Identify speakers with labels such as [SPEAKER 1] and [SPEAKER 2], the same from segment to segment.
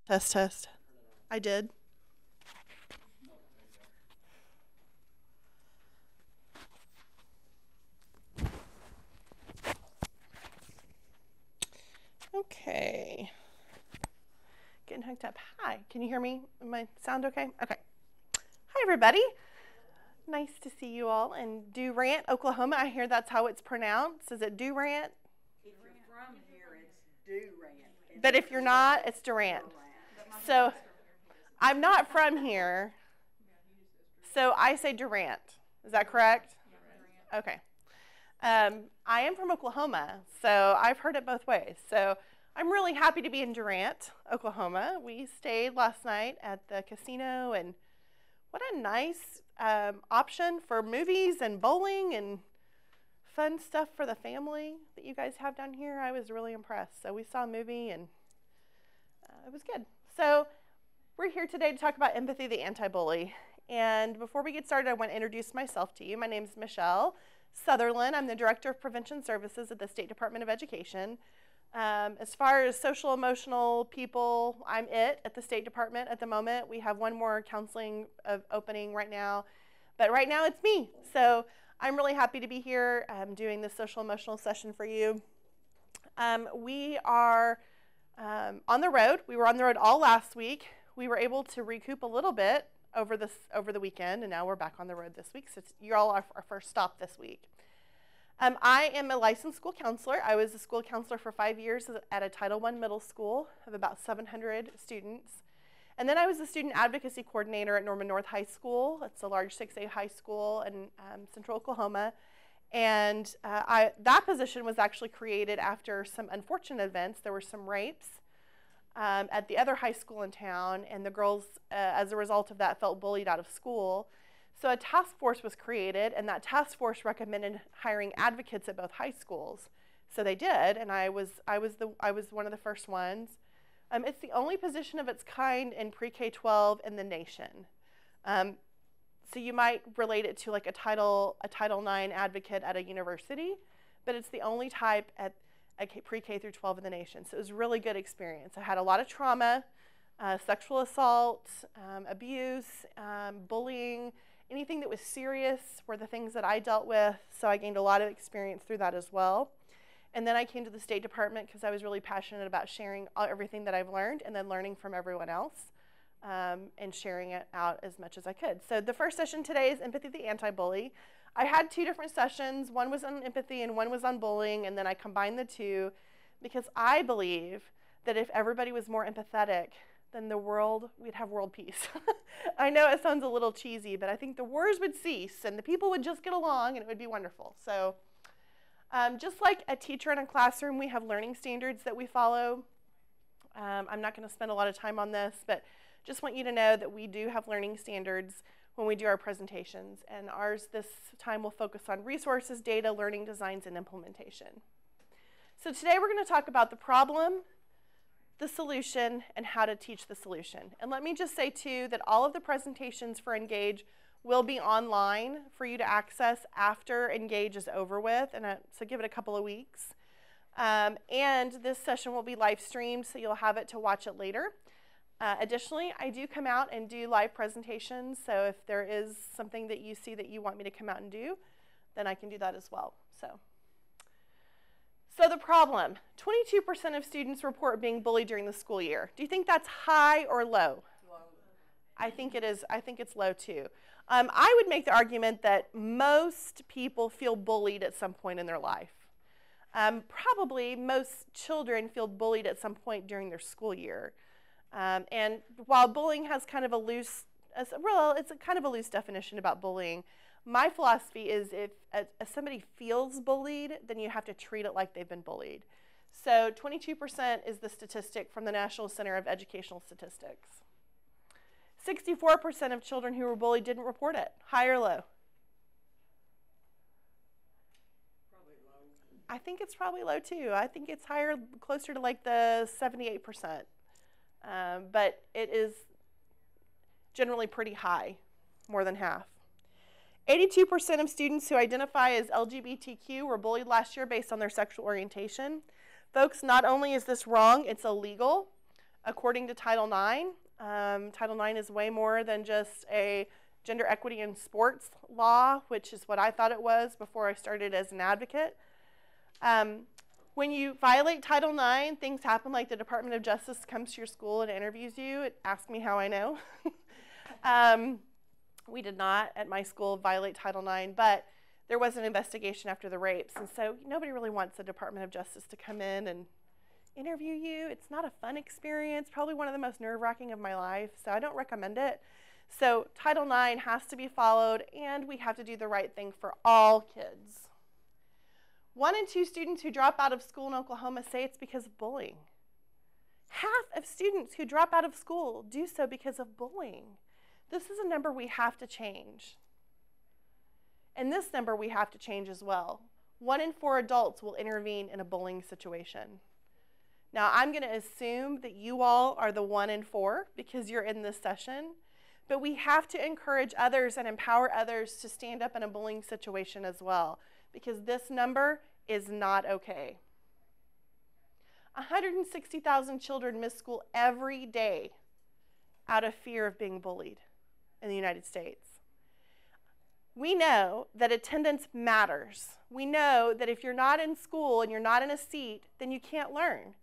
[SPEAKER 1] Test, test. I did. Okay. Getting hooked up. Hi, can you hear me? Am I sound okay? Okay. Hi, everybody. Nice to see you all in Durant, Oklahoma. I hear that's how it's pronounced. Is it Durant?
[SPEAKER 2] If you're from here, it's Durant.
[SPEAKER 1] But if you're not, it's Durant. So I'm not from here, so I say Durant. Is that correct? Okay. I am from Oklahoma, so I've heard it both ways. So I'm really happy to be in Durant, Oklahoma. We stayed last night at the casino, and what a nice option for movies and bowling and fun stuff for the family that you guys have down here. I was really impressed. So we saw a movie, and it was good. So we're here today to talk about empathy, the anti-bully. And before we get started, I want to introduce myself to you. My name is Michelle Sutherland. I'm the Director of Prevention Services at the State Department of Education. As far as social emotional people, I'm it at the State Department at the moment. We have one more counseling opening right now, but right now it's me. So I'm really happy to be here doing this social emotional session for you. We are on the road. We were on the road all last week. We were able to recoup a little bit over the weekend, and now we're back on the road this week. So you're all our first stop this week. I am a licensed school counselor. I was a school counselor for 5 years at a Title I middle school of about 700 students. And then I was a student advocacy coordinator at Norman North High School. It's a large 6A high school in central Oklahoma. And that position was actually created after some unfortunate events. There were some rapes at the other high school in town, and the girls, as a result of that, felt bullied out of school. So a task force was created, and that task force recommended hiring advocates at both high schools. So they did, and I was one of the first ones. It's the only position of its kind in pre-K-12 in the nation. So you might relate it to like a Title IX advocate at a university, but it's the only type at pre-K through 12 in the nation. So it was a really good experience. I had a lot of trauma, sexual assault, abuse, bullying. Anything that was serious were the things that I dealt with, so I gained a lot of experience through that as well. And then I came to the State Department because I was really passionate about sharing everything that I've learned and then learning from everyone else and sharing it out as much as I could. So the first session today is Empathy, the Anti-Bully. I had 2 different sessions. One was on empathy and one was on bullying, and then I combined the 2 because I believe that if everybody was more empathetic, then we'd have world peace. I know it sounds a little cheesy, but I think the wars would cease and the people would just get along and it would be wonderful. So just like a teacher in a classroom, we have learning standards that we follow. I'm not going to spend a lot of time on this, but just want you to know that we do have learning standards when we do our presentations, and ours this time will focus on resources, data, learning designs, and implementation. So today we're going to talk about the problem, the solution, and how to teach the solution. And let me just say too that all of the presentations for Engage will be online for you to access after Engage is over with, and so give it a couple of weeks. And this session will be live streamed, so you'll have it to watch it later. Additionally, I do come out and do live presentations, so if there is something that you see that you want me to come out and do, then I can do that as well. So the problem, 22% of students report being bullied during the school year. Do you think that's high or low?
[SPEAKER 2] Low.
[SPEAKER 1] I think it is. I think it's low too. I would make the argument that most people feel bullied at some point in their life. Probably most children feel bullied at some point during their school year. And while bullying has kind of a loose, it's a kind of a loose definition about bullying, my philosophy is if somebody feels bullied, then you have to treat it like they've been bullied. So 22% is the statistic from the National Center of Educational Statistics. 64% of children who were bullied didn't report it. High or low?
[SPEAKER 2] Probably low.
[SPEAKER 1] I think it's probably low too. I think it's higher, closer to like the 78%. But it is generally pretty high, more than half. 82% of students who identify as LGBTQ were bullied last year based on their sexual orientation. Folks, not only is this wrong, it's illegal. according to Title IX. Title IX is way more than just a gender equity in sports law, which is what I thought it was before I started as an advocate. When you violate Title IX, things happen like the Department of Justice comes to your school and interviews you. It asks me how I know. We did not at my school violate Title IX, but there was an investigation after the rapes. And so nobody really wants the Department of Justice to come in and interview you. It's not a fun experience, probably one of the most nerve-wracking of my life, so I don't recommend it. So Title IX has to be followed, and we have to do the right thing for all kids. 1 in 2 students who drop out of school in Oklahoma say it's because of bullying. Half of students who drop out of school do so because of bullying. This is a number we have to change. And this number we have to change as well. 1 in 4 adults will intervene in a bullying situation. Now, I'm going to assume that you all are the 1 in 4 because you're in this session, but we have to encourage others and empower others to stand up in a bullying situation as well, because this number is not okay. 160,000 children miss school every day out of fear of being bullied in the United States. We know that attendance matters. We know that if you're not in school and you're not in a seat, then you can't learn.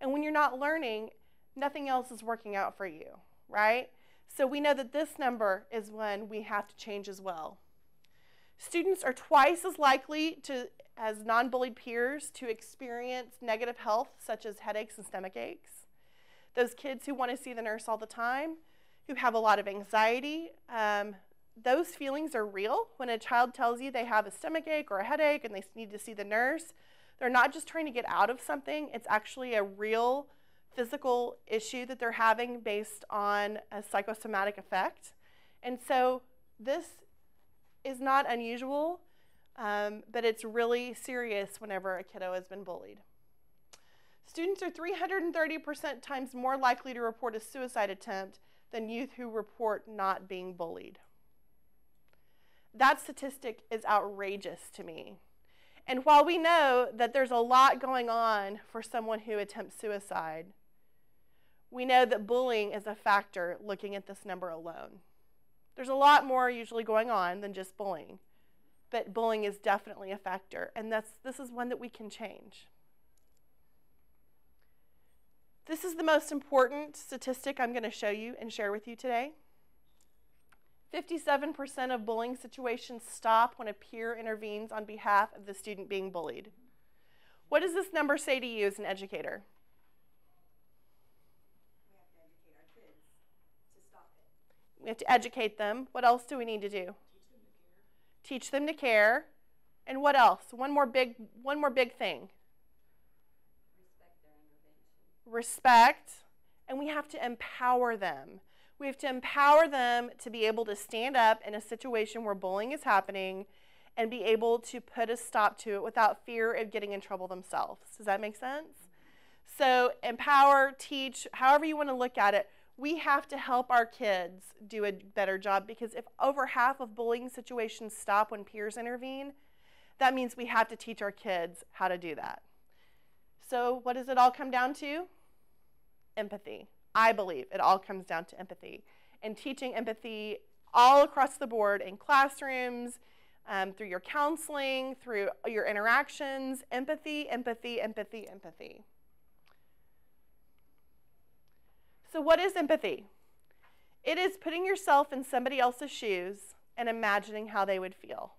[SPEAKER 1] And when you're not learning, nothing else is working out for you, right? So we know that this number is one we have to change as well. Students are twice as likely as non-bullied peers to experience negative health, such as headaches and stomach aches. Those kids who want to see the nurse all the time, who have a lot of anxiety, those feelings are real. When a child tells you they have a stomach ache or a headache and they need to see the nurse, they're not just trying to get out of something. It's actually a real physical issue that they're having based on a psychosomatic effect. And so this is not unusual, but it's really serious whenever a kiddo has been bullied. Students are 330% times more likely to report a suicide attempt than youth who report not being bullied. That statistic is outrageous to me. And while we know that there's a lot going on for someone who attempts suicide, we know that bullying is a factor looking at this number alone. There's a lot more usually going on than just bullying, but bullying is definitely a factor, and this is one that we can change. This is the most important statistic I'm going to show you and share with you today. 57% of bullying situations stop when a peer intervenes on behalf of the student being bullied. What does this number say to you as an educator?
[SPEAKER 2] We have to educate our kids to stop it.
[SPEAKER 1] We have to educate them. What else do we need to do? Teach them to care. And what else? One more big thing.
[SPEAKER 2] Respect their intervention.
[SPEAKER 1] Respect. And we have to empower them. We have to empower them to be able to stand up in a situation where bullying is happening and be able to put a stop to it without fear of getting in trouble themselves. Does that make sense? So empower, teach, however you want to look at it, we have to help our kids do a better job, because if over half of bullying situations stop when peers intervene, that means we have to teach our kids how to do that. So what does it all come down to? Empathy. I believe it all comes down to empathy, and teaching empathy all across the board in classrooms, through your counseling, through your interactions. Empathy, empathy, empathy, empathy. So what is empathy? It is putting yourself in somebody else's shoes and imagining how they would feel.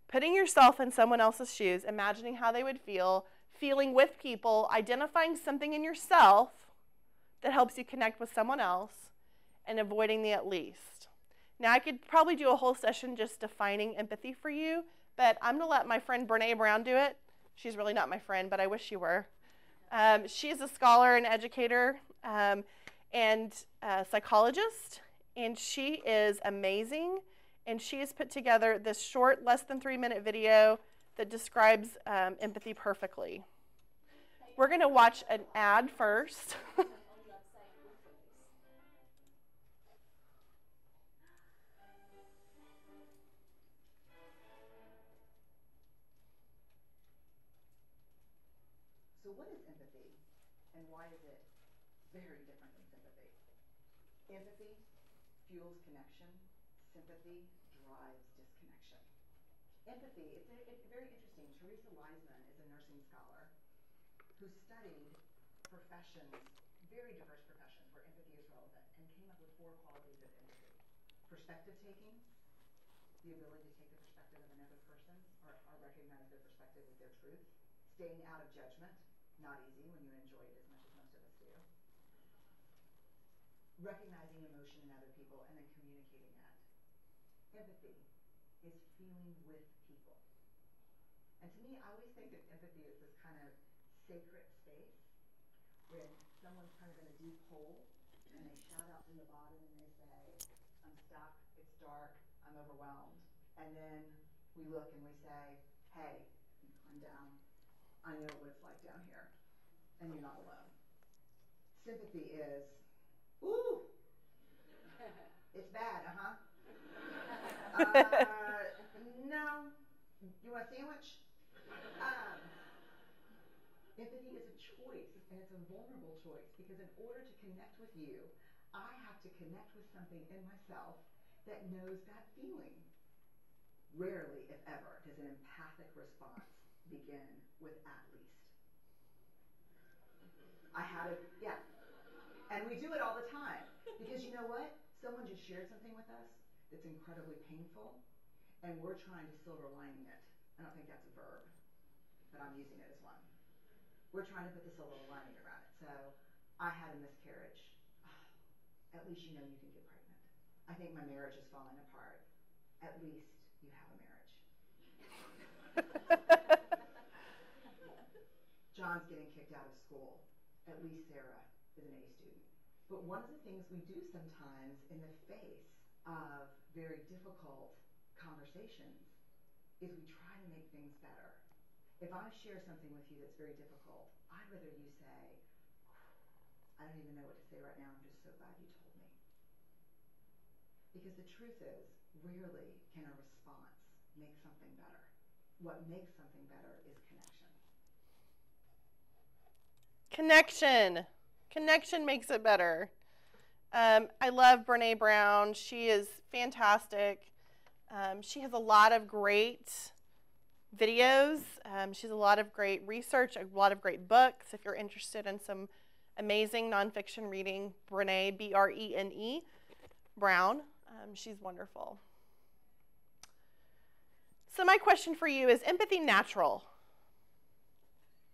[SPEAKER 1] Putting yourself in someone else's shoes, imagining how they would feel, feeling with people, identifying something in yourself that helps you connect with someone else, and avoiding the at least. Now, I could probably do a whole session just defining empathy for you, but I'm going to let my friend Brene Brown do it. She's really not my friend, but I wish she were. She's a scholar and educator and a psychologist, and she is amazing. And she has put together this short, less than 3-minute video that describes empathy perfectly. We're going to watch an ad first.
[SPEAKER 2] So what is empathy, and why is it
[SPEAKER 3] very different than sympathy. Empathy fuels connection. Sympathy drives disconnection. Empathy, it's very interesting. Teresa Wiseman is a nursing scholar who studied professions, very diverse professions where empathy is relevant, and came up with 4 qualities of empathy. Perspective taking, the ability to take the perspective of another person or recognize their perspective with their truth. Staying out of judgment, not easy when you enjoy it as much as most of us do. Recognizing emotion in other people and then communicating that. Empathy is feeling with people. And to me, I always think of empathy as this kind of sacred space when someone's kind of in a deep hole and they shout out from the bottom and they say, I'm stuck, it's dark, I'm overwhelmed. And then we look and we say, hey, I'm down. I know what it's like down here. And you're not alone. Sympathy is, ooh, it's bad, no. You want a sandwich? Empathy is a choice, and it's a vulnerable choice, because in order to connect with you, I have to connect with something in myself that knows that feeling. Rarely, if ever, does an empathic response begin with at least. Yeah. And we do it all the time. Because you know what? Someone just shared something with us that's incredibly painful, and we're trying to silver lining it. I don't think that's a verb, but I'm using it as one. We're trying to put the silver lining around it. So, I had a miscarriage. At least you know you can get pregnant. I think my marriage is falling apart. At least you have a marriage. John's getting kicked out of school. At least Sarah is an A student. But one of the things we do sometimes in the face of very difficult conversations is we try to make things better. If I share something with you that's very difficult, I'd rather you say, I don't even know what to say right now, I'm just so glad you told me. Because the truth is, rarely can a response make something better. What makes something better is connection.
[SPEAKER 1] Connection. Connection makes it better. I love Brene Brown. She is fantastic. She has a lot of great videos. She has a lot of great research, a lot of great books. If you're interested in some amazing nonfiction reading, Brene, B-R-E-N-E, Brown. She's wonderful. So my question for you is empathy natural?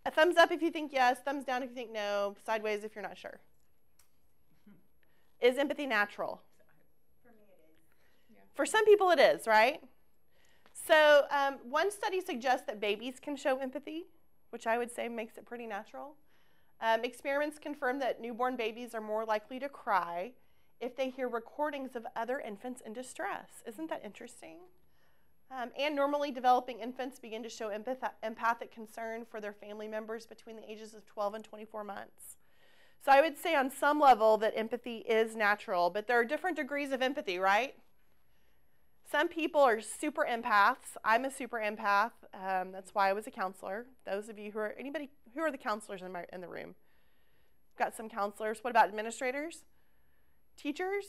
[SPEAKER 1] A thumbs up if you think yes, thumbs down if you think no, sideways if you're not sure. Is empathy natural?
[SPEAKER 2] For me it is.
[SPEAKER 1] Yeah. For some people it is, right? So one study suggests that babies can show empathy, which I would say makes it pretty natural. Experiments confirm that newborn babies are more likely to cry if they hear recordings of other infants in distress. Isn't that interesting? And normally developing infants begin to show empathic concern for their family members between the ages of 12 and 24 months. So I would say on some level that empathy is natural, but there are different degrees of empathy, right? Some people are super empaths. I'm a super empath. That's why I was a counselor. Those of you who are the counselors in the room? Got some counselors. What about administrators? Teachers?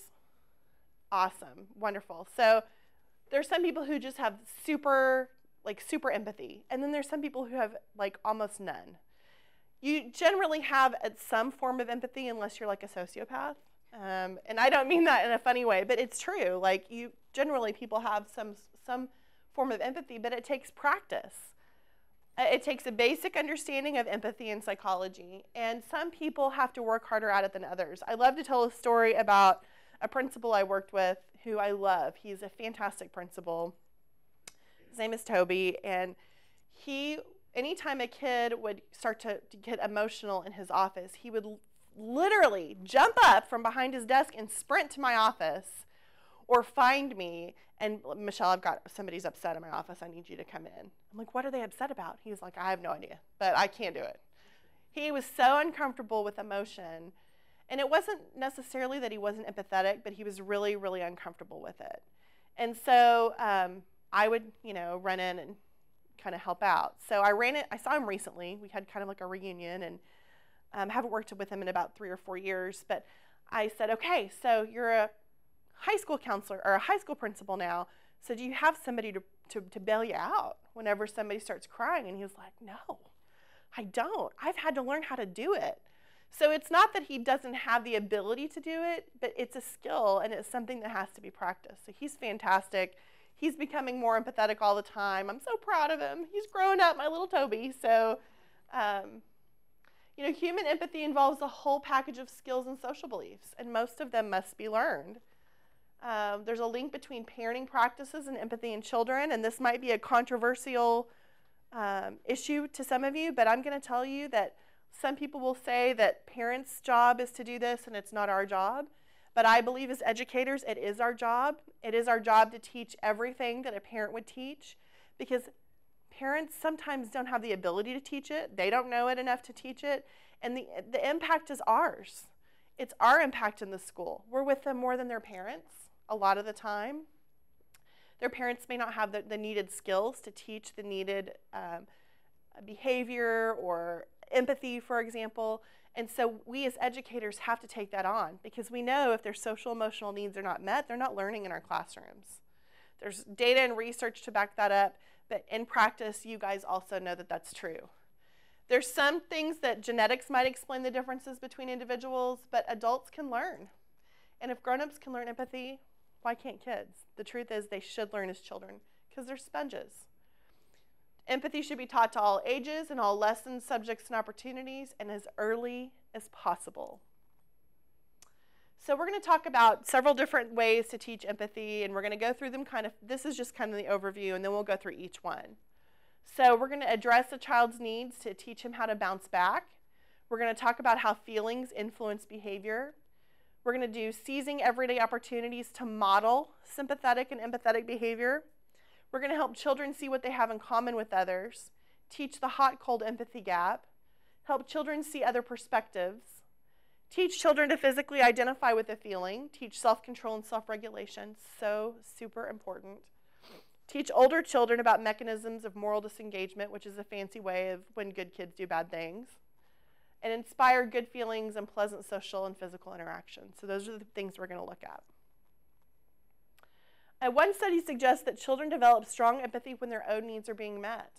[SPEAKER 1] Awesome. Wonderful. So there's some people who just have super empathy. And then there's some people who have almost none. You generally have some form of empathy unless you're like a sociopath. And I don't mean that in a funny way, but it's true. Generally people have some form of empathy, but it takes practice. It takes a basic understanding of empathy and psychology, and some people have to work harder at it than others. I love to tell a story about a principal I worked with who I love. He's a fantastic principal. His name is Toby, and anytime a kid would start to get emotional in his office, he would literally jump up from behind his desk and sprint to my office or find me and, Michelle, I've got somebody's upset in my office. I need you to come in. I'm like, what are they upset about? He was like, I have no idea, but I can't do it. He was so uncomfortable with emotion, and it wasn't necessarily that he wasn't empathetic, but he was really, really uncomfortable with it. And so I would, run in and kind of help out. So I saw him recently. We had kind of like a reunion, and Haven't worked with him in about 3 or 4 years, but I said, okay, so you're a high school counselor or a high school principal now, so do you have somebody to bail you out whenever somebody starts crying? And he was like, no, I don't. I've had to learn how to do it. So it's not that he doesn't have the ability to do it, but it's a skill and it's something that has to be practiced. So he's fantastic. He's becoming more empathetic all the time. I'm so proud of him. He's growing up, my little Toby. So, human empathy involves a whole package of skills and social beliefs, and most of them must be learned. There's a link between parenting practices and empathy in children, and this might be a controversial issue to some of you, but I'm going to tell you that some people will say that parents' job is to do this and it's not our job. But I believe as educators, it is our job. It is our job to teach everything that a parent would teach, because parents sometimes don't have the ability to teach it. They don't know it enough to teach it. And the impact is ours. It's our impact in the school. We're with them more than their parents a lot of the time. Their parents may not have the needed skills to teach the needed behavior or empathy, for example. And so we as educators have to take that on, because we know if their social emotional needs are not met, they're not learning in our classrooms. There's data and research to back that up, but in practice, you guys also know that that's true. There's some things that genetics might explain the differences between individuals, but adults can learn. And if grown-ups can learn empathy, why can't kids? The truth is they should learn as children, because they're sponges. Empathy should be taught to all ages and all lessons, subjects, and opportunities, and as early as possible. So we're going to talk about several different ways to teach empathy, and we're going to go through them this is just kind of the overview, and then we'll go through each one. So we're going to address the child's needs to teach him how to bounce back. We're going to talk about how feelings influence behavior. We're going to do seizing everyday opportunities to model sympathetic and empathetic behavior. We're going to help children see what they have in common with others, teach the HotCold Empathy Gap, help children see other perspectives, teach children to physically identify with a feeling, teach self-control and self-regulation, so super important. Teach older children about mechanisms of moral disengagement, which is a fancy way of when good kids do bad things, and inspire good feelings and pleasant social and physical interactions. So those are the things we're going to look at. One study suggests that children develop strong empathy when their own needs are being met.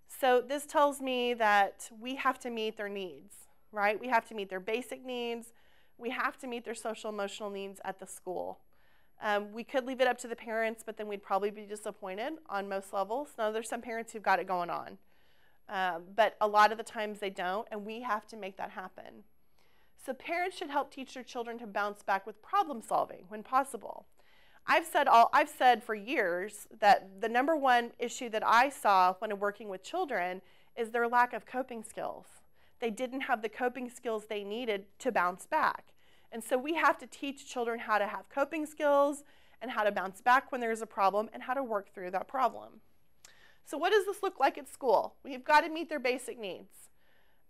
[SPEAKER 1] So this tells me that we have to meet their needs, right? We have to meet their basic needs. We have to meet their social emotional needs at the school. We could leave it up to the parents, but then we'd probably be disappointed on most levels. Now, there's some parents who've got it going on, but a lot of the times they don't, and we have to make that happen. So parents should help teach their children to bounce back with problem solving when possible. I've said for years that the number one issue that I saw when working with children is their lack of coping skills. They didn't have the coping skills they needed to bounce back. And so we have to teach children how to have coping skills and how to bounce back when there's a problem and how to work through that problem. So what does this look like at school? We've got to meet their basic needs.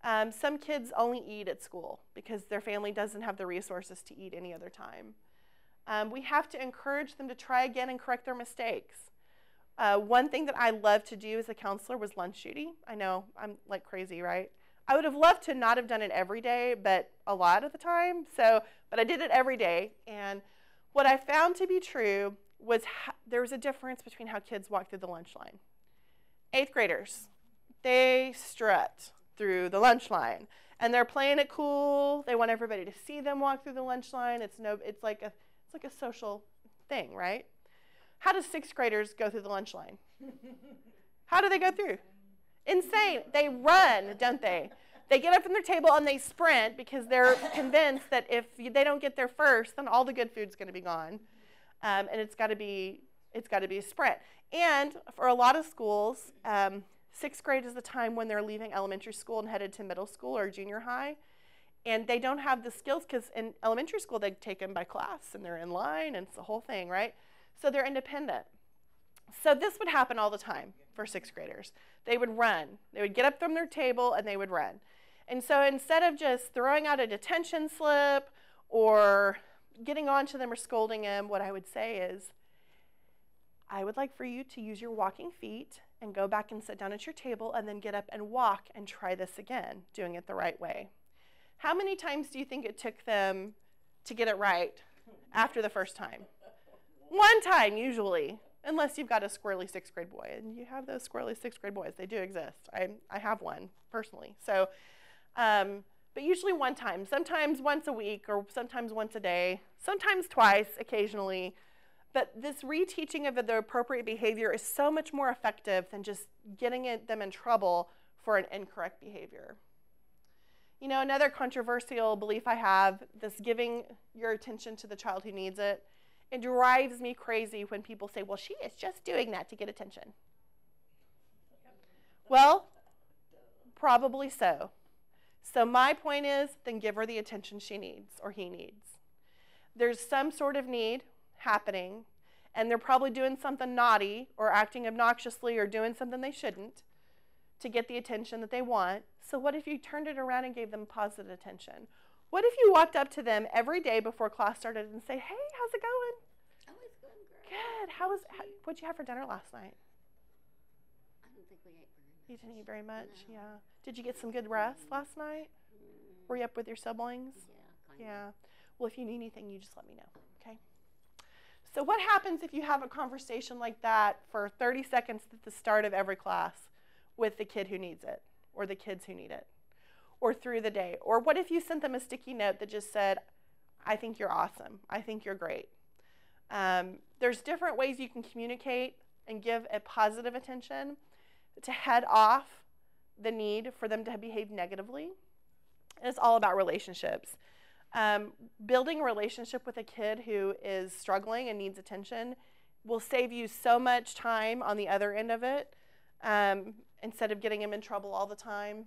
[SPEAKER 1] Some kids only eat at school because their family doesn't have the resources to eat any other time. We have to encourage them to try again and correct their mistakes. One thing that I loved to do as a counselor was lunch duty. I know, I'm like crazy, right? I would have loved to not have done it every day, but a lot of the time. But I did it every day. And what I found to be true was there was a difference between how kids walk through the lunch line. 8th graders, they strut through the lunch line. And they're playing it cool. They want everybody to see them walk through the lunch line. It's like a social thing, right? How do 6th graders go through the lunch line? How do they go through? Insane. They run, don't they? They get up from their table and they sprint because they're convinced that if they don't get there first, then all the good food's going to be gone, and it's got to be a sprint. And for a lot of schools, 6th grade is the time when they're leaving elementary school and headed to middle school or junior high. And they don't have the skills because in elementary school, they take them by class and they're in line and it's the whole thing, right? So they're independent. So this would happen all the time for 6th graders. They would run. They would get up from their table and they would run. And so instead of just throwing out a detention slip or getting on to them or scolding them, what I would say is, I would like for you to use your walking feet and go back and sit down at your table and then get up and walk and try this again, doing it the right way. How many times do you think it took them to get it right after the first time? One time, usually, unless you've got a squirrely 6th grade boy. And you have those squirrely 6th grade boys. They do exist. I have one, personally. So, but usually one time. Sometimes once a week, or sometimes once a day. Sometimes twice, occasionally. But this reteaching of the appropriate behavior is so much more effective than just getting them in trouble for an incorrect behavior. You know, another controversial belief I have, this giving your attention to the child who needs it, it drives me crazy when people say, well, she is just doing that to get attention. Well, probably so. So my point is, then give her the attention she needs or he needs. There's some sort of need happening, and they're probably doing something naughty or acting obnoxiously or doing something they shouldn't to get the attention that they want. So what if you turned it around and gave them positive attention? What if you walked up to them every day before class started and say, hey, how's it going?
[SPEAKER 4] Oh, it's going great.
[SPEAKER 1] Good. What'd you have for dinner last night?
[SPEAKER 4] I don't think we ate very much.
[SPEAKER 1] You didn't eat very much?
[SPEAKER 4] No.
[SPEAKER 1] Yeah. Did you get some good rest last night? Were you up with your siblings?
[SPEAKER 4] Yeah, kind
[SPEAKER 1] Yeah. Well, if you need anything, you just let me know, okay? So what happens if you have a conversation like that for 30 seconds at the start of every class with the kid who needs it, or the kids who need it, or through the day? Or what if you sent them a sticky note that just said, I think you're awesome. I think you're great. There's different ways you can communicate and give a positive attention to head off the need for them to behave negatively. And it's all about relationships. Building a relationship with a kid who is struggling and needs attention will save you so much time on the other end of it, instead of getting him in trouble all the time,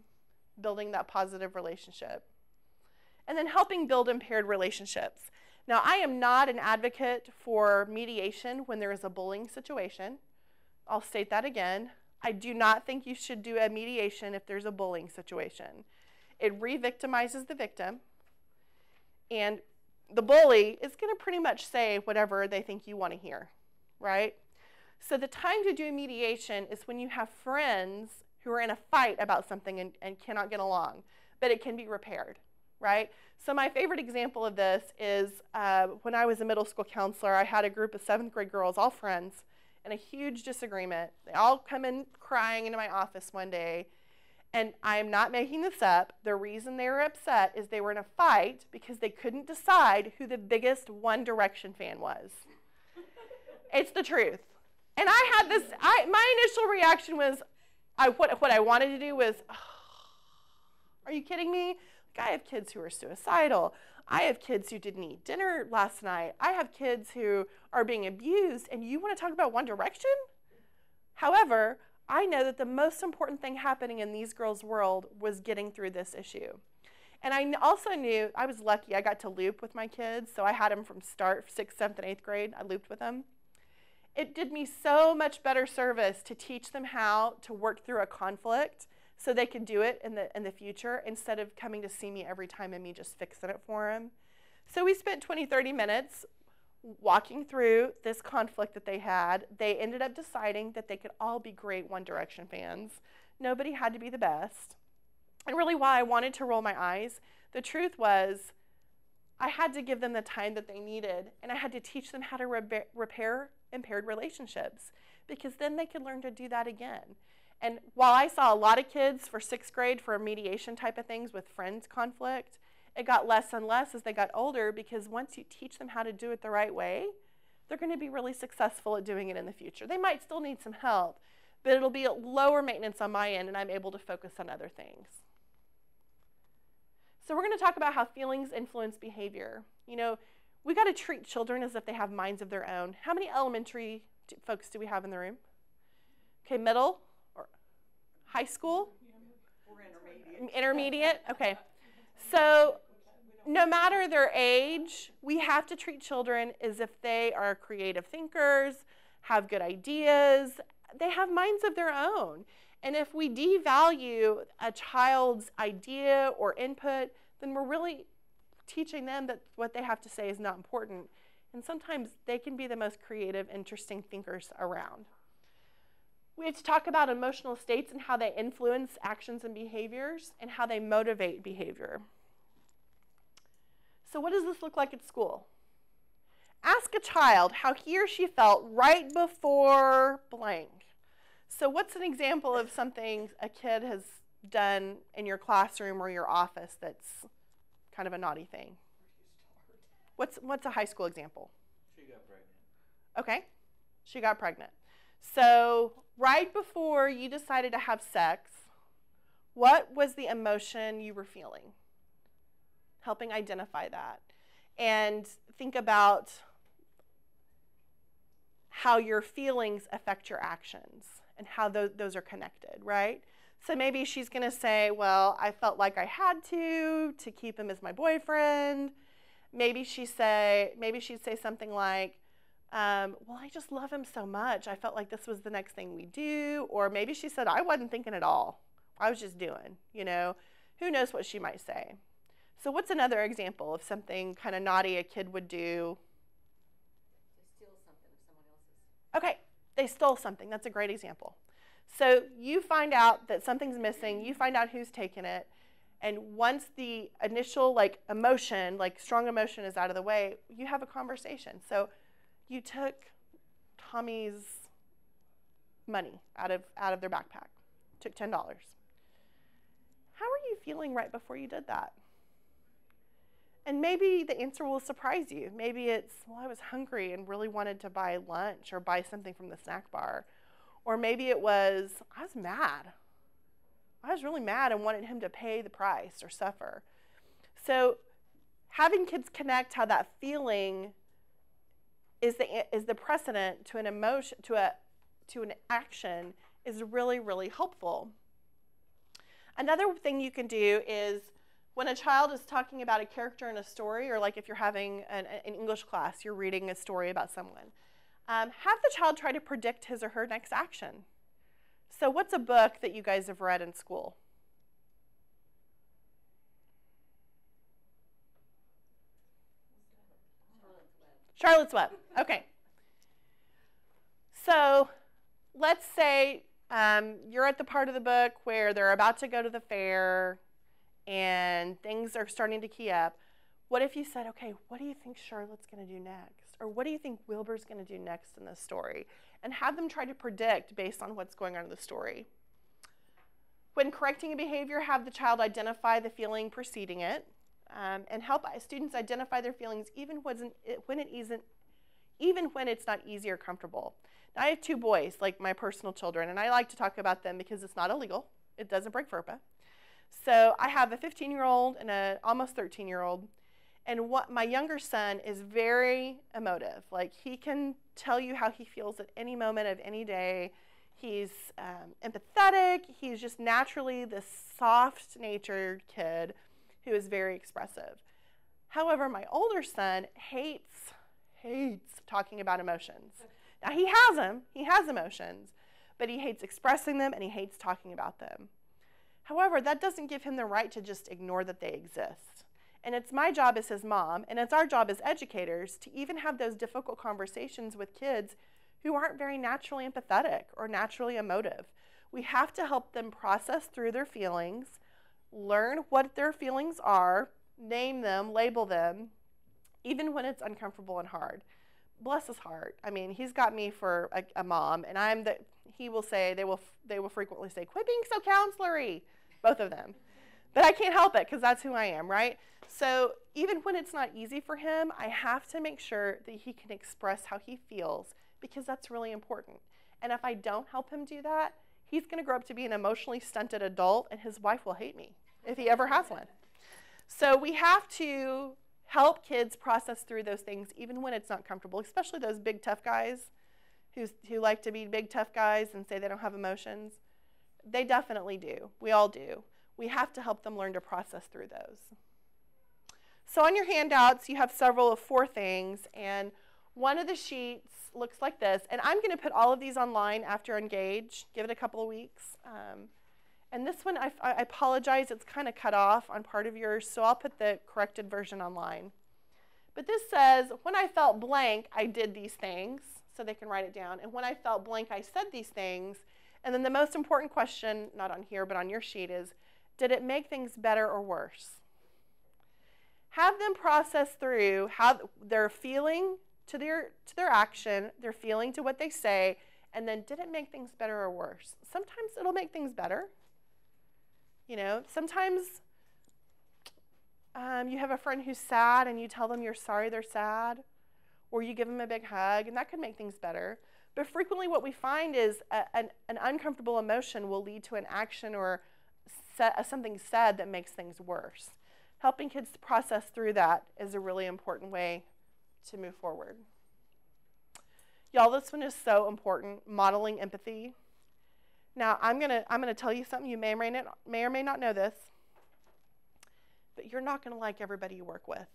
[SPEAKER 1] building that positive relationship. And then helping build impaired relationships. Now, I am not an advocate for mediation when there is a bullying situation. I'll state that again. I do not think you should do a mediation if there's a bullying situation. It re-victimizes the victim, and the bully is going to pretty much say whatever they think you want to hear, right? So the time to do mediation is when you have friends who are in a fight about something and cannot get along, but it can be repaired, right? So my favorite example of this is when I was a middle school counselor, I had a group of 7th grade girls, all friends, in a huge disagreement. They all come in crying into my office one day, and I am not making this up. The reason they were upset is they were in a fight because they couldn't decide who the biggest One Direction fan was. It's the truth. And I had this, my initial reaction was, what I wanted to do was, oh, are you kidding me? Like, I have kids who are suicidal. I have kids who didn't eat dinner last night. I have kids who are being abused, and you want to talk about One Direction? However, I know that the most important thing happening in these girls' world was getting through this issue. And I also knew, I was lucky, I got to loop with my kids, so I had them from start, 6th, 7th, and 8th grade, I looped with them. It did me so much better service to teach them how to work through a conflict so they could do it in the future instead of coming to see me every time and me just fixing it for them. So we spent 20, 30 minutes walking through this conflict that they had. They ended up deciding that they could all be great One Direction fans. Nobody had to be the best. And really why I wanted to roll my eyes, the truth was I had to give them the time that they needed, and I had to teach them how to repair impaired relationships, because then they could learn to do that again. And while I saw a lot of kids for 6th grade for mediation type of things with friends conflict, it got less and less as they got older, because once you teach them how to do it the right way, they're going to be really successful at doing it in the future. They might still need some help, but it'll be at lower maintenance on my end, and I'm able to focus on other things. So we're going to talk about how feelings influence behavior. You know, we got to treat children as if they have minds of their own. How many elementary folks do we have in the room? Okay, middle or high school?
[SPEAKER 2] Or intermediate.
[SPEAKER 1] Intermediate? Okay. So no matter their age, we have to treat children as if they are creative thinkers, have good ideas. They have minds of their own. And if we devalue a child's idea or input, then we're really teaching them that what they have to say is not important. And sometimes they can be the most creative, interesting thinkers around. We have to talk about emotional states and how they influence actions and behaviors and how they motivate behavior. So what does this look like at school? Ask a child how he or she felt right before blank. So what's an example of something a kid has done in your classroom or your office that's kind of a naughty thing? What's a high school example?
[SPEAKER 5] She got pregnant.
[SPEAKER 1] Okay, she got pregnant. So right before you decided to have sex, what was the emotion you were feeling? Helping identify that. And think about how your feelings affect your actions and how those are connected, right? So maybe she's going to say, well, I felt like I had to keep him as my boyfriend. Maybe she'd say something like, well, I just love him so much. I felt like this was the next thing we do. Or maybe she said, I wasn't thinking at all. I was just doing, Who knows what she might say. So what's another example of something kind of naughty a kid would do?
[SPEAKER 4] They steal something of someone else's.
[SPEAKER 1] Okay, they stole something. That's a great example. So you find out that something's missing. You find out who's taken it. And once the initial emotion, strong emotion is out of the way, you have a conversation. So you took Tommy's money out of their backpack. Took $10. How are you feeling right before you did that? And maybe the answer will surprise you. Maybe it's, well, I was hungry and really wanted to buy lunch or buy something from the snack bar. Or maybe it was, I was mad. I was really mad and wanted him to pay the price or suffer. So having kids connect how that feeling is the precedent to an emotion, to an action is really, really helpful. Another thing you can do is when a child is talking about a character in a story, or if you're having an English class, you're reading a story about someone, have the child try to predict his or her next action. So what's a book that you guys have read in school? Charlotte's Web. Okay. So let's say you're at the part of the book where they're about to go to the fair and things are starting to key up. What if you said, okay, what do you think Charlotte's going to do next? Or what do you think Wilbur's going to do next in this story? And have them try to predict based on what's going on in the story. When correcting a behavior, have the child identify the feeling preceding it, and help students identify their feelings even when it's not easy or comfortable. Now, I have 2 boys, my personal children, and I like to talk about them because it's not illegal. It doesn't break FERPA. So I have a 15-year-old and an almost 13-year-old. And my younger son is very emotive. He can tell you how he feels at any moment of any day. He's empathetic. He's just naturally this soft-natured kid who is very expressive. However, my older son hates talking about emotions. Now, he has them. He has emotions. But he hates expressing them, and he hates talking about them. However, that doesn't give him the right to just ignore that they exist. And it's my job as his mom, and it's our job as educators to even have those difficult conversations with kids who aren't very naturally empathetic or naturally emotive. We have to help them process through their feelings, learn what their feelings are, name them, label them, even when it's uncomfortable and hard. Bless his heart. I mean, he's got me for a mom, and they will frequently say, quit being so counselor-y, both of them. But I can't help it because that's who I am, right? So even when it's not easy for him, I have to make sure that he can express how he feels because that's really important. And if I don't help him do that, he's going to grow up to be an emotionally stunted adult, and his wife will hate me if he ever has one. So we have to help kids process through those things even when it's not comfortable, especially those big tough guys who like to be big tough guys and say they don't have emotions. They definitely do. We all do. We have to help them learn to process through those. So on your handouts, you have several of 4 things, and one of the sheets looks like this. And I'm going to put all of these online after Engage. Give it a couple of weeks. And this one, I apologize, it's kind of cut off on part of yours, so I'll put the corrected version online. But this says, when I felt blank, I did these things, so they can write it down. And when I felt blank, I said these things. And then the most important question, not on here, but on your sheet is, did it make things better or worse? Have them process through how they're feeling to their action, they're feeling to what they say, and then did it make things better or worse? Sometimes it'll make things better. You know, sometimes you have a friend who's sad and you tell them you're sorry they're sad, or you give them a big hug, and that could make things better. But frequently what we find is an uncomfortable emotion will lead to an action or something said that makes things worse. Helping kids to process through that is a really important way to move forward. Y'all, this one is so important, modeling empathy. Now, I'm gonna tell you something. You may or may not know this, but you're not gonna like everybody you work with.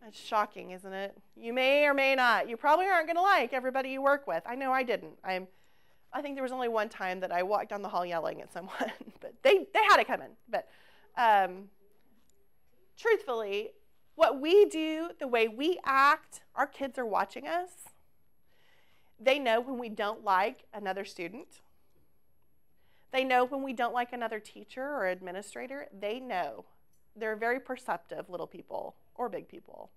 [SPEAKER 1] That's shocking, isn't it? You may or may not. You probably aren't gonna like everybody you work with. I know I didn't. I think there was only one time that I walked down the hall yelling at someone, but they had it coming. But truthfully, what we do, the way we act, our kids are watching us. They know when we don't like another student. They know when we don't like another teacher or administrator. They know. They're very perceptive little people or big people.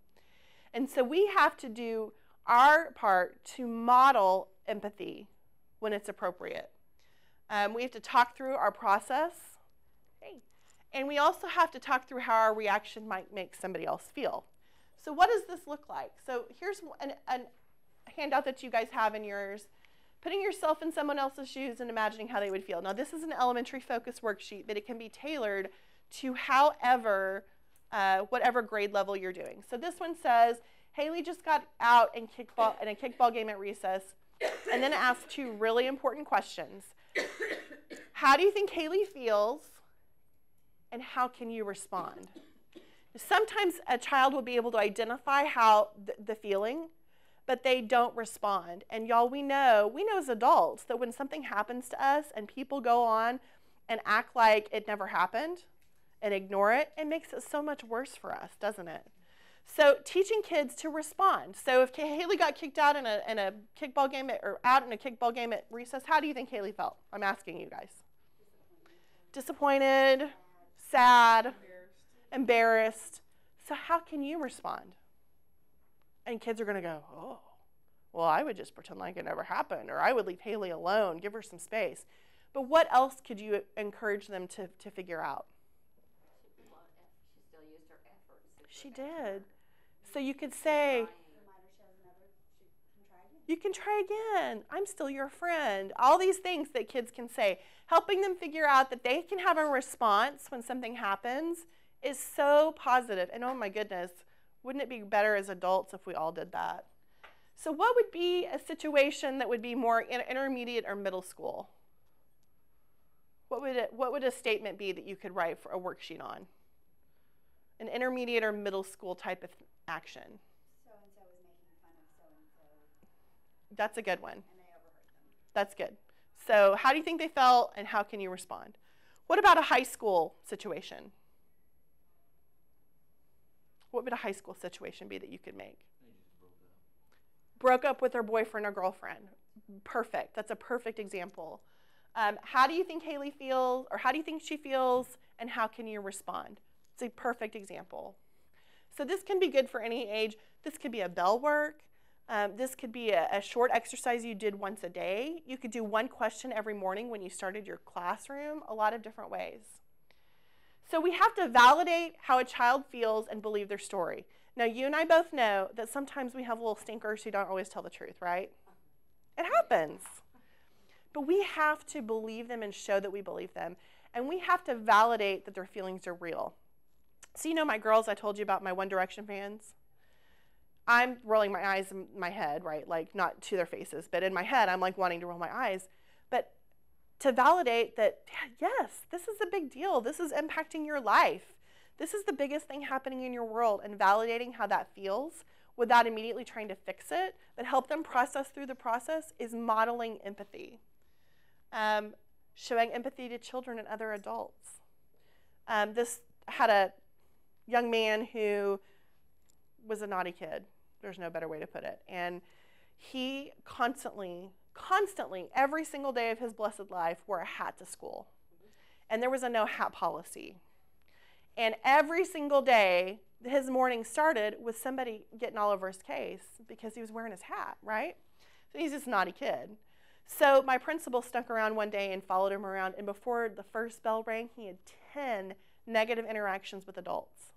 [SPEAKER 1] And so we have to do our part to model empathy when it's appropriate. We have to talk through our process. And we also have to talk through how our reaction might make somebody else feel. So what does this look like? So here's a handout that you guys have in yours. Putting yourself in someone else's shoes and imagining how they would feel. Now this is an elementary focus worksheet, but it can be tailored to whatever grade level you're doing. So this one says, Haley just got out in a kickball game at recess, and then it asks 2 really important questions. How do you think Haley feels? And how can you respond? Sometimes a child will be able to identify how the feeling, but they don't respond. And y'all, we know as adults that when something happens to us and people go on and act like it never happened and ignore it, it makes it so much worse for us, doesn't it? So teaching kids to respond. So if Haley got kicked out in a kickball game or out in a kickball game at recess, how do you think Haley felt? I'm asking you guys. Disappointed, sad, embarrassed. So how can you respond? And kids are going to go, oh, well, I would just pretend like it never happened, or I would leave Haley alone, give her some space. But what else could you encourage them to figure out?
[SPEAKER 4] She still used her efforts.
[SPEAKER 1] She did. So you could say, you can try again. I'm still your friend. All these things that kids can say. Helping them figure out that they can have a response when something happens is so positive. And oh my goodness, wouldn't it be better as adults if we all did that? So what would be a situation that would be more intermediate or middle school? What would a statement be that you could write for a worksheet on? An intermediate or middle school type of action.
[SPEAKER 5] So-and-so is making fun of so-and-so.
[SPEAKER 1] That's a good one.
[SPEAKER 5] And they overheard them.
[SPEAKER 1] That's good. So how do you think they felt, and how can you respond? What about a high school situation? What would a high school situation be that you could make?
[SPEAKER 6] They just
[SPEAKER 1] Broke up with their boyfriend or girlfriend. Perfect. That's a perfect example. How do you think Haley feels, or how do you think she feels, and how can you respond? It's a perfect example. So this can be good for any age. This could be a bell work. This could be a short exercise you did once a day. You could do one question every morning when you started your classroom, a lot of different ways. So we have to validate how a child feels and believe their story. Now, you and I both know that sometimes we have little stinkers who don't always tell the truth, right? It happens. But we have to believe them and show that we believe them. And we have to validate that their feelings are real. So you know my girls, I told you about my One Direction fans? I'm rolling my eyes in my head, right? Like not to their faces, but in my head, I'm like wanting to roll my eyes. But to validate that, yes, this is a big deal. This is impacting your life. This is the biggest thing happening in your world, and validating how that feels without immediately trying to fix it, but help them process through the process is modeling empathy. Showing empathy to children and other adults. This had a young man who was a naughty kid. There's no better way to put it. And he constantly, every single day of his blessed life, wore a hat to school. And there was a no hat policy. And every single day, his morning started with somebody getting all over his case because he was wearing his hat, right? So he's this naughty kid. So my principal snuck around one day and followed him around, and before the first bell rang, he had 10 negative interactions with adults.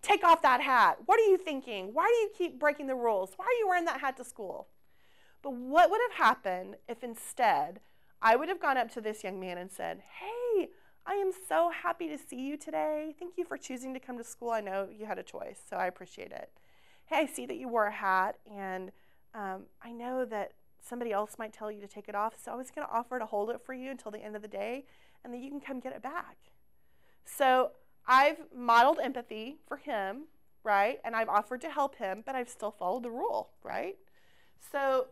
[SPEAKER 1] Take off that hat. What are you thinking? Why do you keep breaking the rules? Why are you wearing that hat to school? But what would have happened if instead I would have gone up to this young man and said, hey, I am so happy to see you today. Thank you for choosing to come to school. I know you had a choice, so I appreciate it. Hey, I see that you wore a hat, and I know that somebody else might tell you to take it off, so I was going to offer to hold it for you until the end of the day, and then you can come get it back. So I've modeled empathy for him, right? And I've offered to help him, but I've still followed the rule, right? So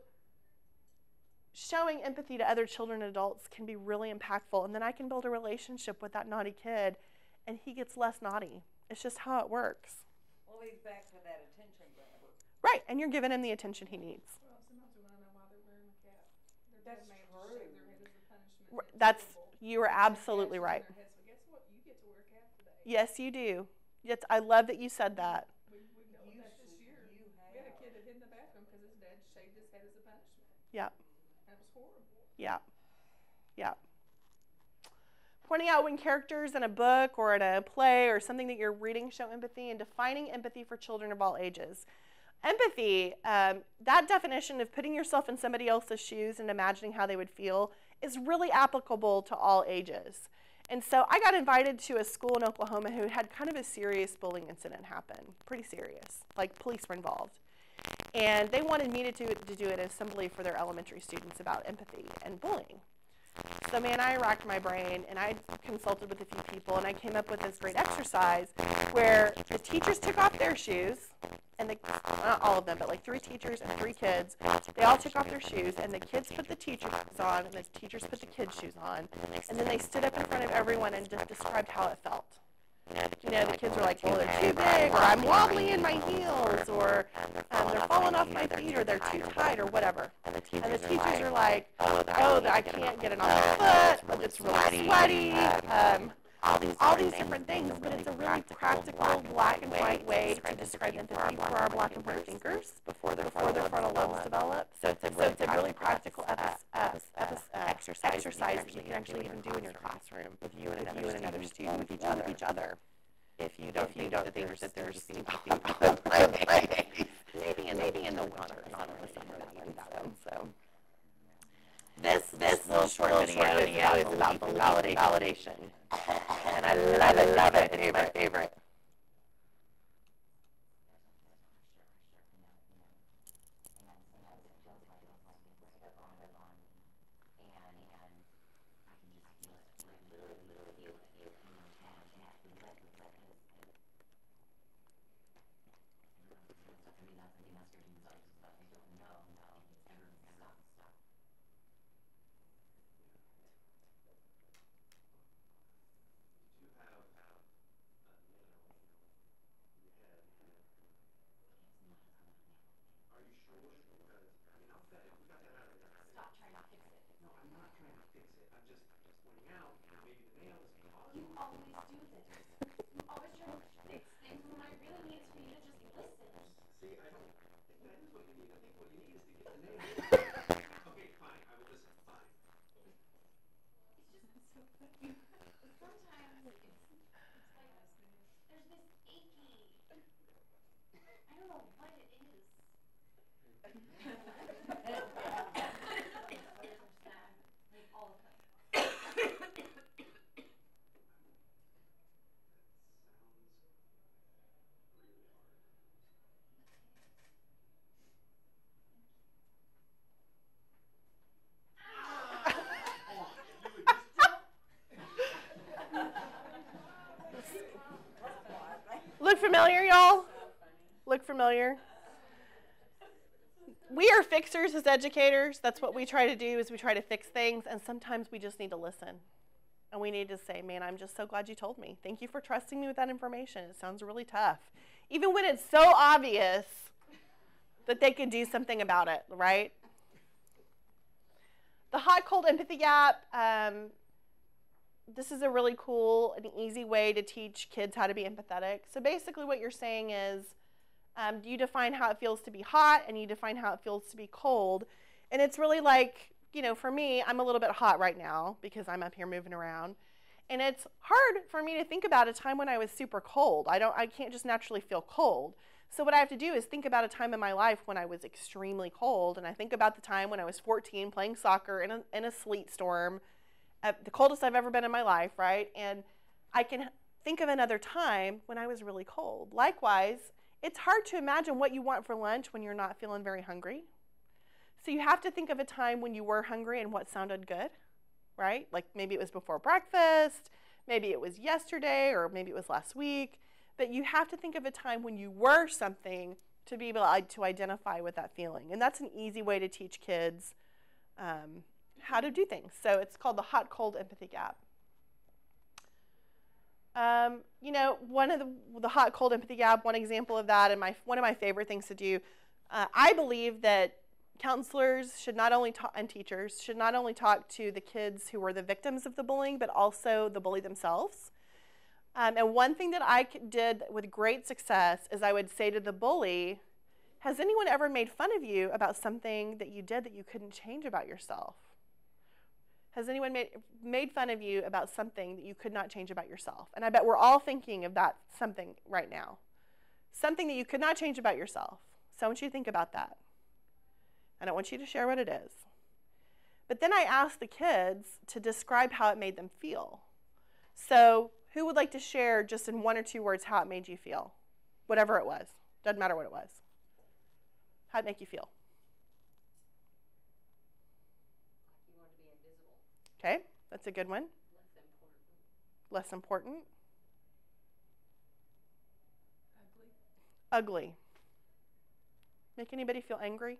[SPEAKER 1] showing empathy to other children and adults can be really impactful, and then I can build a relationship with that naughty kid, and he gets less naughty. It's just how it works.
[SPEAKER 2] Well, he's back to that attention grabber.
[SPEAKER 1] Right, and you're giving him the attention he needs.
[SPEAKER 6] Well, sometimes we want to know why they're wearing a cap.
[SPEAKER 2] That's true.
[SPEAKER 6] Shave their head as a punishment.
[SPEAKER 1] That's, you are absolutely right.
[SPEAKER 6] So guess what? You get to wear a cap today.
[SPEAKER 1] Yes, you do. Yes, I love that you said that.
[SPEAKER 6] We know that this year. We had a kid that hid in the bathroom because his dad shaved his head as a punishment.
[SPEAKER 1] Yeah.
[SPEAKER 6] That was horrible.
[SPEAKER 1] Yeah. Yeah. Pointing out when characters in a book or in a play or something that you're reading show empathy, and defining empathy for children of all ages. Empathy, that definition of putting yourself in somebody else's shoes and imagining how they would feel, is really applicable to all ages. And so I got invited to a school in Oklahoma who had kind of a serious bullying incident happen, pretty serious, like police were involved. And they wanted me to do an assembly for their elementary students about empathy and bullying. So man, I racked my brain, and I consulted with a few people, and I came up with this great exercise where the teachers took off their shoes, and not all of them, but like 3 teachers and 3 kids, they all took off their shoes, and the kids put the teachers' shoes on, and the teachers put the kids' shoes on, and then they stood up in front of everyone and just described how it felt. You know, the kids were like, well, they're too big, or I'm wobbly in my heels, or they're falling off my feet, or they're too tight, or whatever. And the teachers are like, oh, I can't get it on my foot, or it's really sweaty, all these different things, but it's a really practical black and white way to describe empathy for our black and white thinkers before their frontal lobes develop. So it's a really practical exercise that you can actually even do in your classroom with you and another student, with each other. If you don't think that there's sympathy, maybe in the winter, not in the summer, that might happen. So this little short video is about the validation. And I love it. It's my favorite. Look familiar, y'all? Look familiar? We are fixers as educators. That's what we try to do, is we try to fix things, and sometimes we just need to listen. And we need to say, man, I'm just so glad you told me. Thank you for trusting me with that information. It sounds really tough. Even when it's so obvious that they could do something about it, right? The HotCold Empathy Gap, this is a really cool and easy way to teach kids how to be empathetic. So basically what you're saying is, you define how it feels to be hot and you define how it feels to be cold. And it's really like, you know, for me, I'm a little bit hot right now because I'm up here moving around. And it's hard for me to think about a time when I was super cold. I can't just naturally feel cold. So what I have to do is think about a time in my life when I was extremely cold. And I think about the time when I was 14 playing soccer in a sleet storm, the coldest I've ever been in my life, right? And I can think of another time when I was really cold. Likewise, it's hard to imagine what you want for lunch when you're not feeling very hungry. So you have to think of a time when you were hungry and what sounded good, right? Like maybe it was before breakfast, maybe it was yesterday, or maybe it was last week. But you have to think of a time when you were something to be able to identify with that feeling. And that's an easy way to teach kids how to do things. So it's called the HotCold Empathy Gap. You know, one of the HotCold Empathy Gap, one example of that, and one of my favorite things to do, I believe that counselors should not only talk, and teachers should not only talk to the kids who were the victims of the bullying, but also the bully themselves. And one thing that I did with great success is I would say to the bully, has anyone ever made fun of you about something that you did that you couldn't change about yourself? Has anyone made fun of you about something that you could not change about yourself? And I bet we're all thinking of that something right now. Something that you could not change about yourself. So I want you to think about that. I don't want you to share what it is. But then I asked the kids to describe how it made them feel. So who would like to share just in 1 or 2 words how it made you feel? Whatever it was. Doesn't matter what it was. How'd it make you feel?
[SPEAKER 4] You want to be invisible.
[SPEAKER 1] Okay, that's a good one.
[SPEAKER 4] Less important.
[SPEAKER 1] Less important.
[SPEAKER 6] Ugly.
[SPEAKER 1] Ugly. Make anybody feel angry?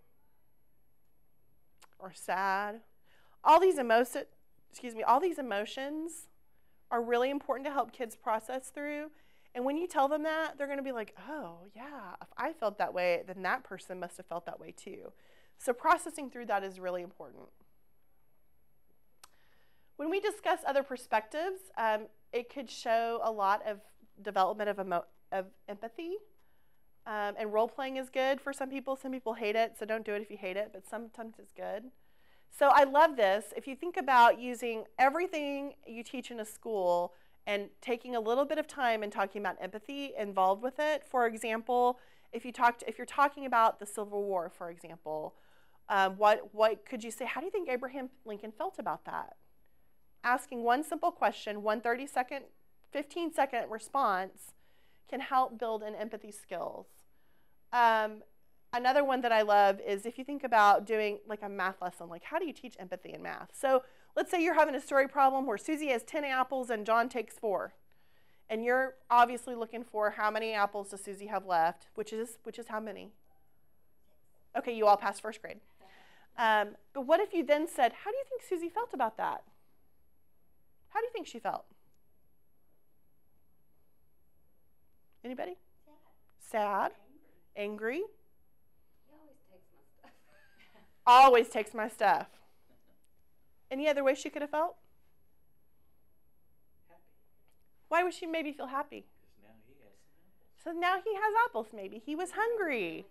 [SPEAKER 1] Or sad? All these emotions are really important to help kids process through. And when you tell them that, they're going to be like, oh, yeah, if I felt that way, then that person must have felt that way too. So processing through that is really important. When we discuss other perspectives, it could show a lot of development of empathy. And role-playing is good for some people. Some people hate it, so don't do it if you hate it, but sometimes it's good. So I love this. If you think about using everything you teach in a school and taking a little bit of time and talking about empathy involved with it. For example, if you're talking about the Civil War, for example, what could you say? How do you think Abraham Lincoln felt about that? Asking one simple question, one 30-second, 15-second response can help build in empathy skills. Another one that I love is if you think about doing like a math lesson, like how do you teach empathy in math? So let's say you're having a story problem where Susie has 10 apples and John takes 4. And you're obviously looking for how many apples does Susie have left, which is how many? Okay, you all passed first grade. But what if you then said, how do you think Susie felt about that? How do you think she felt? Anybody? Sad. Angry.
[SPEAKER 4] He always takes my stuff.
[SPEAKER 1] Always takes my stuff. Any other way she could have felt?
[SPEAKER 7] Happy.
[SPEAKER 1] Why would she maybe feel happy?
[SPEAKER 7] Because now he has some apples.
[SPEAKER 1] So now he has apples maybe. He was hungry.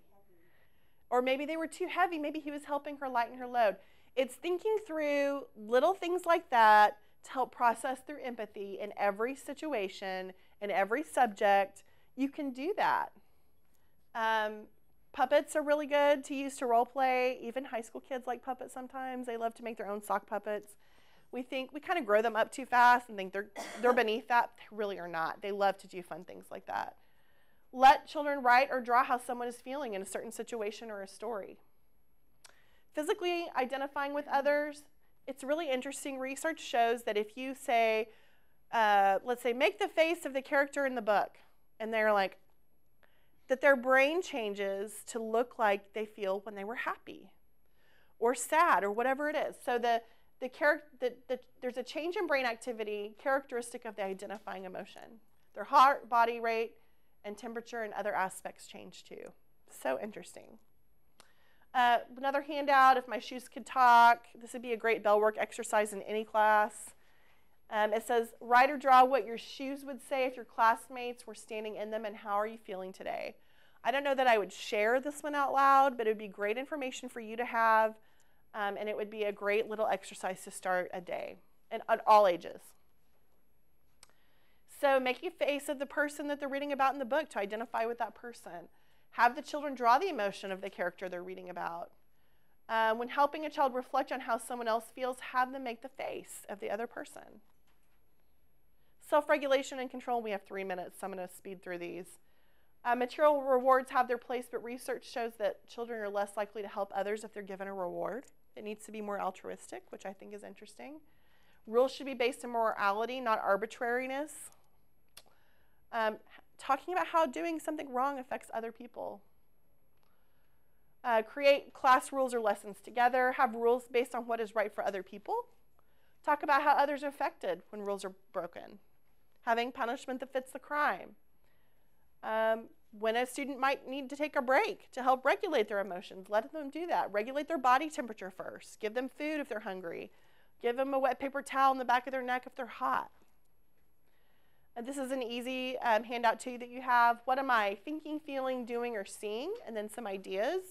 [SPEAKER 1] Or maybe they were too heavy. Maybe he was helping her lighten her load. It's thinking through little things like that to help process through empathy in every situation, in every subject. You can do that. Puppets are really good to use to role play. Even high school kids like puppets sometimes. They love to make their own sock puppets. We kind of grow them up too fast and think they're beneath that. They really are not. They love to do fun things like that. Let children write or draw how someone is feeling in a certain situation or a story. Physically identifying with others. It's really interesting. Research shows that if you say, let's say, make the face of the character in the book, and they're like, that their brain changes to look like they feel when they were happy or sad or whatever it is. So there's a change in brain activity characteristic of the identifying emotion. Their heart, body rate, and temperature and other aspects change too. So interesting. Another handout, if my shoes could talk. This would be a great bell work exercise in any class. It says, write or draw what your shoes would say if your classmates were standing in them, and how are you feeling today? I don't know that I would share this one out loud, but it would be great information for you to have, and it would be a great little exercise to start a day, and at all ages. So make a face of the person that they're reading about in the book to identify with that person. Have the children draw the emotion of the character they're reading about. When helping a child reflect on how someone else feels, have them make the face of the other person. Self-regulation and control, we have 3 minutes, so I'm going to speed through these. Material rewards have their place, but research shows that children are less likely to help others if they're given a reward. It needs to be more altruistic, which I think is interesting. Rules should be based on morality, not arbitrariness. Talking about how doing something wrong affects other people. Create class rules or lessons together. Have rules based on what is right for other people. Talk about how others are affected when rules are broken. Having punishment that fits the crime. When a student might need to take a break to help regulate their emotions, let them do that. Regulate their body temperature first. Give them food if they're hungry. Give them a wet paper towel in the back of their neck if they're hot. And this is an easy handout too that you have. What am I thinking, feeling, doing, or seeing? And then some ideas.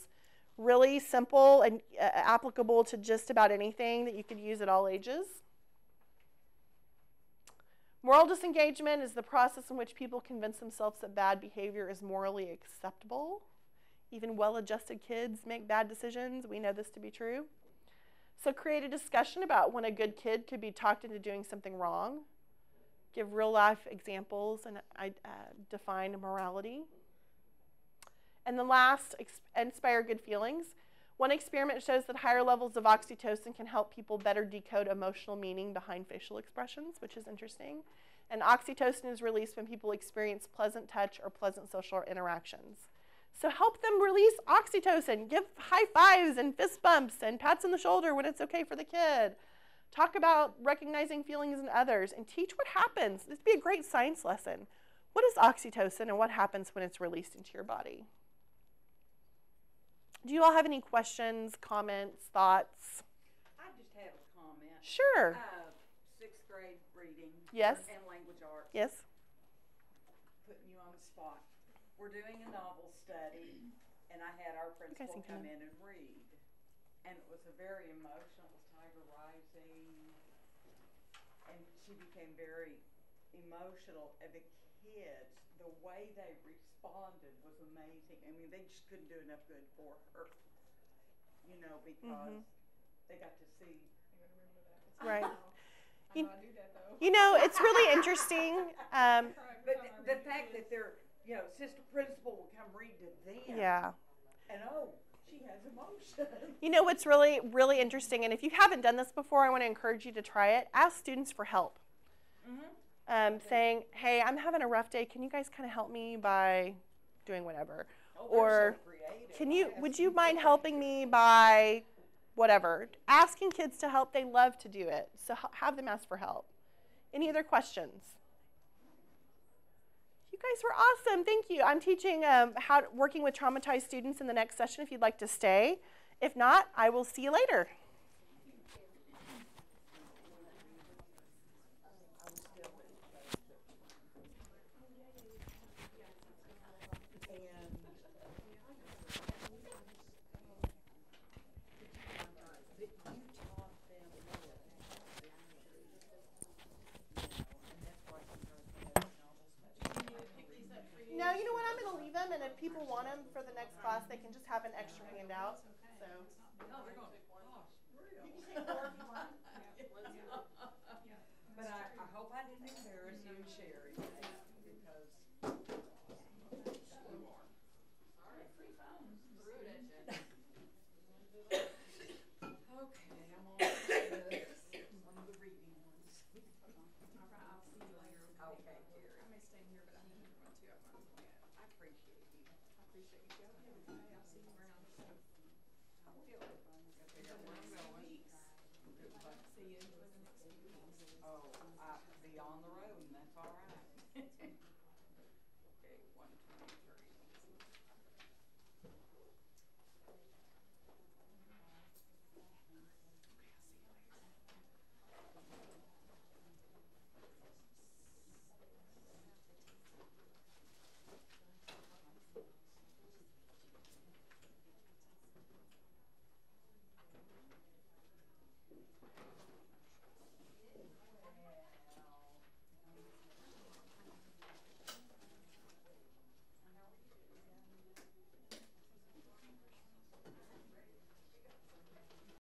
[SPEAKER 1] Really simple and applicable to just about anything that you could use at all ages. Moral disengagement is the process in which people convince themselves that bad behavior is morally acceptable. Even well-adjusted kids make bad decisions. We know this to be true. So create a discussion about when a good kid could be talked into doing something wrong. Give real-life examples and define morality. And the last, inspire good feelings. One experiment shows that higher levels of oxytocin can help people better decode emotional meaning behind facial expressions, which is interesting. And oxytocin is released when people experience pleasant touch or pleasant social interactions. So help them release oxytocin. Give high fives and fist bumps and pats on the shoulder when it's okay for the kid. Talk about recognizing feelings in others and teach what happens. This would be a great science lesson. What is oxytocin and what happens when it's released into your body? Do you all have any questions, comments, thoughts?
[SPEAKER 2] I just have a comment.
[SPEAKER 1] Sure.
[SPEAKER 2] 6th grade reading.
[SPEAKER 1] Yes.
[SPEAKER 2] And language arts.
[SPEAKER 1] Yes.
[SPEAKER 2] Putting you on the spot. We're doing a novel study, and I had our principal come in and read. And it was a very emotional, it was Tiger Rising, and she became very emotional. And the kids, the way they responded was amazing. I mean, they just couldn't do enough good for her, you know, because they got to see.
[SPEAKER 1] Right.
[SPEAKER 6] I know I do that though.
[SPEAKER 1] You know, it's really interesting.
[SPEAKER 2] But the fact that their, you know, sister principal will come read to them.
[SPEAKER 1] Yeah.
[SPEAKER 2] And oh, she has emotion.
[SPEAKER 1] You know what's really, really interesting, and if you haven't done this before, I want to encourage you to try it. Ask students for help. Saying, hey, I'm having a rough day. Can you guys kind of help me by doing whatever? Or would you mind helping me by whatever? Asking kids to help, they love to do it. So have them ask for help. Any other questions? You guys were awesome. Thank you. I'm teaching working with traumatized students in the next session if you'd like to stay. If not, I will see you later. No, you know what? I'm going to leave them, and if people want them for the next class, they can just have an extra handout. So.
[SPEAKER 2] No, they're going to
[SPEAKER 1] You can take more if you want.
[SPEAKER 2] But I hope I didn't embarrass you, Sherry, because okay, I'm on one of the reading ones.
[SPEAKER 6] I'll see you later.
[SPEAKER 2] Okay, Jerry.
[SPEAKER 6] I may stay here, but I need to run too.
[SPEAKER 2] I appreciate you.
[SPEAKER 6] I appreciate you going. Okay, I'll see you around.
[SPEAKER 2] I will. Gotta figure out where I'm going.
[SPEAKER 6] See you for the next few weeks.
[SPEAKER 2] Oh, I'll be on the road, and that's all right.